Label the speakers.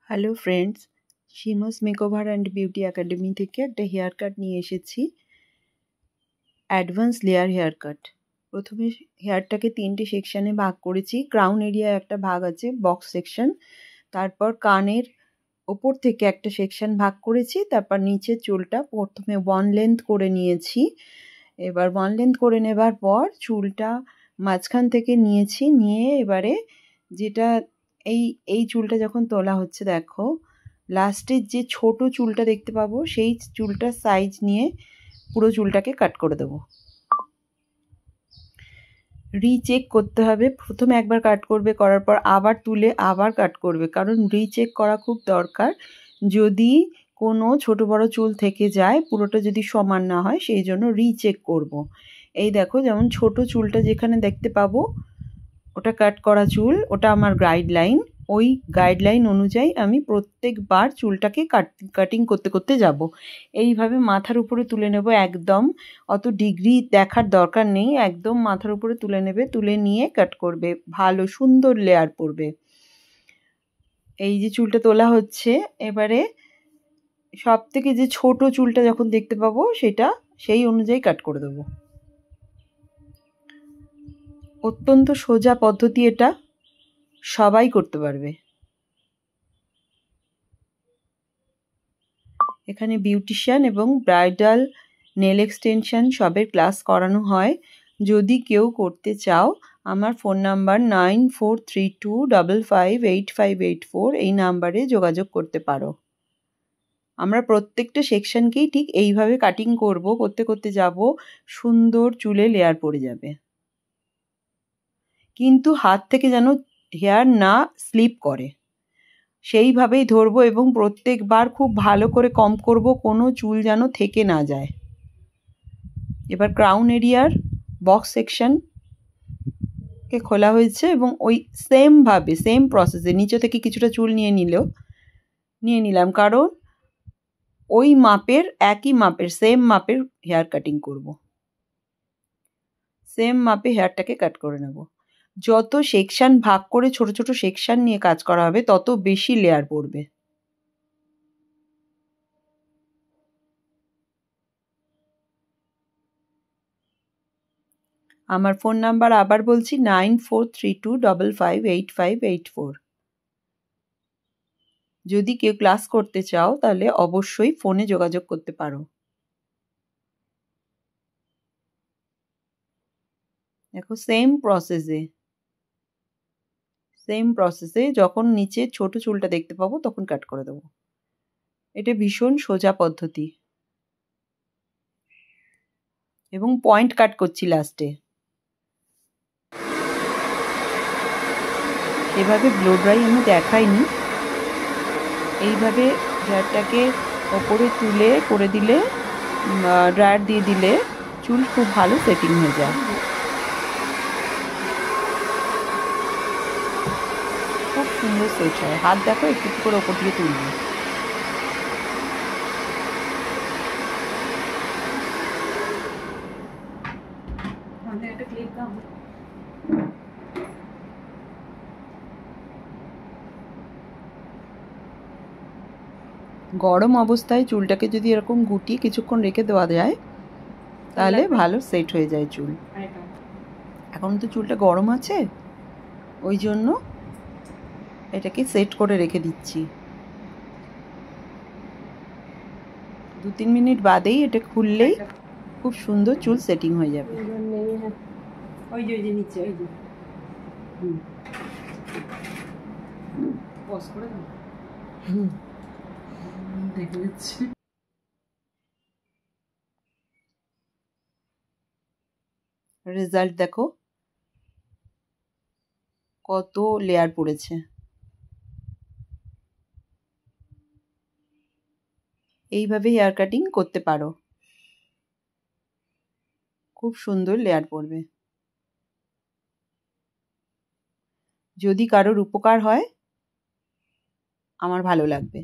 Speaker 1: Hello friends, Shima's makeover and beauty academy থেকে একটা hair cut নিয়ে এসেছি, অ্যাডভান্স লেয়ার হেয়ার কাট। প্রথমে হেয়ারটাকে 3টে সেকশানে ভাগ করেছি। ক্রাউন এরিয়া একটা ভাগ আছে, বক্স সেকশন। তারপর কানের ওপর থেকে একটা সেকশন ভাগ করেছি। তারপর নিচের চুলটা প্রথমে 1 লেন্থ করে নিয়েছি। এবার 1 লেন্থ করে নেবার পর চুলটা মাঝখান থেকে নিয়েছি, নিয়ে এবারে যেটা এই চুলটা যখন তোলা হচ্ছে, দেখো লাস্টের যে ছোট চুলটা দেখতে পাবো, সেই চুলটার সাইজ নিয়ে পুরো চুলটাকে কাট করে দেবো। রিচেক করতে হবে, প্রথমে একবার কাট করবে, করার পর আবার তুলে আবার কাট করবে, কারণ রিচেক করা খুব দরকার। যদি কোনো ছোট বড় চুল থেকে যায়, পুরোটা যদি সমান না হয়, সেই জন্য রিচেক করব। এই দেখো, যেমন ছোট চুলটা যেখানে দেখতে পাবো ওটা কাট করা চুল, ওটা আমার গাইডলাইন। ওই গাইডলাইন অনুযায়ী আমি প্রত্যেকবার চুলটাকে কাটিং করতে করতে যাব। এইভাবে মাথার উপরে তুলে নেব, একদম অত ডিগ্রি দেখার দরকার নেই, একদম মাথার উপরে তুলে নেবে, তুলে নিয়ে কাট করবে, ভালো সুন্দর লেয়ার পড়বে। এই যে চুলটা তোলা হচ্ছে, এবারে সব থেকে যে ছোট চুলটা যখন দেখতে পাবো সেটা সেই অনুযায়ী কাট করে দেবো। অত্যন্ত সোজা পদ্ধতি, এটা সবাই করতে পারবে। এখানে বিউটিশিয়ান এবং ব্রাইডাল নেল এক্সটেনশন সবের ক্লাস করানো হয়। যদি কেউ করতে চাও, আমার ফোন নাম্বার 9432558584, এই নাম্বারে যোগাযোগ করতে পারো। আমরা প্রত্যেকটা সেকশনকেই ঠিক এইভাবে কাটিং করব, করতে করতে যাব, সুন্দর চুলে লেয়ার পড়ে যাবে। কিন্তু হাত থেকে যেন হেয়ার না স্লিপ করে, সেইভাবেই ধরবো এবং প্রত্যেকবার খুব ভালো করে কম করব, কোনো চুল যেন থেকে না যায়। এবার ক্রাউন এরিয়ার বক্স সেকশনকে খোলা হয়েছে এবং ওই সেমভাবে সেম প্রসেসে নিচে থেকে কিছুটা চুল নিয়ে নিলাম, কারণ ওই মাপের, একই মাপের, সেম মাপের হেয়ার কাটিং করব। সেম মাপে হেয়ারটাকে কাট করে নেব। যত সেকশন ভাগ করে ছোট ছোট সেকশন নিয়ে কাজ করা হবে, তত বেশি লেয়ার পড়বে। আমার ফোন নাম্বার আবার বলছি, 9432558584। যদি কেউ ক্লাস করতে চাও, তাহলে অবশ্যই ফোনে যোগাযোগ করতে পারো। দেখো, সেম প্রসেসে যখন নিচে ছোট চুলটা দেখতে পাবো তখন কাট করে দেবো। এটা ভীষণ সোজা পদ্ধতি এবং পয়েন্ট কাট করছি লাস্টে। এভাবে ব্লো ড্রাই আমি দেখাইনি, এইভাবে হেয়ারটাকে ওপরে তুলে করে দিলে, ড্রায়ার দিয়ে দিলে চুল খুব ভালো সেটিং হয়ে যায়, খুব সুন্দর সেট হয়। হাত দেখো, একটু একটু করে ওপর দিয়ে তুলবে। গরম অবস্থায় চুলটাকে যদি এরকম গুটিয়ে কিছুক্ষণ রেখে দেওয়া যায়, তাহলে ভালো সেট হয়ে যায় চুল। এখন তো চুলটা গরম আছে, ওই জন্য এটাকে সেট করে রেখে দিচ্ছি। 2-3 মিনিট বাদেই এটা খুললেই খুব সুন্দর চুল সেটিং হয়ে যাবে। ওই যে নিচে, ওই যে পজ করে দাও, দেখে দিচ্ছি। রেজাল্ট দেখো, কত লেয়ার পড়েছে। এইভাবে হেয়ার কাটিং করতে পারো, খুব সুন্দর লেয়ার পড়বে। যদি কারোর উপকার হয়, আমার ভালো লাগবে।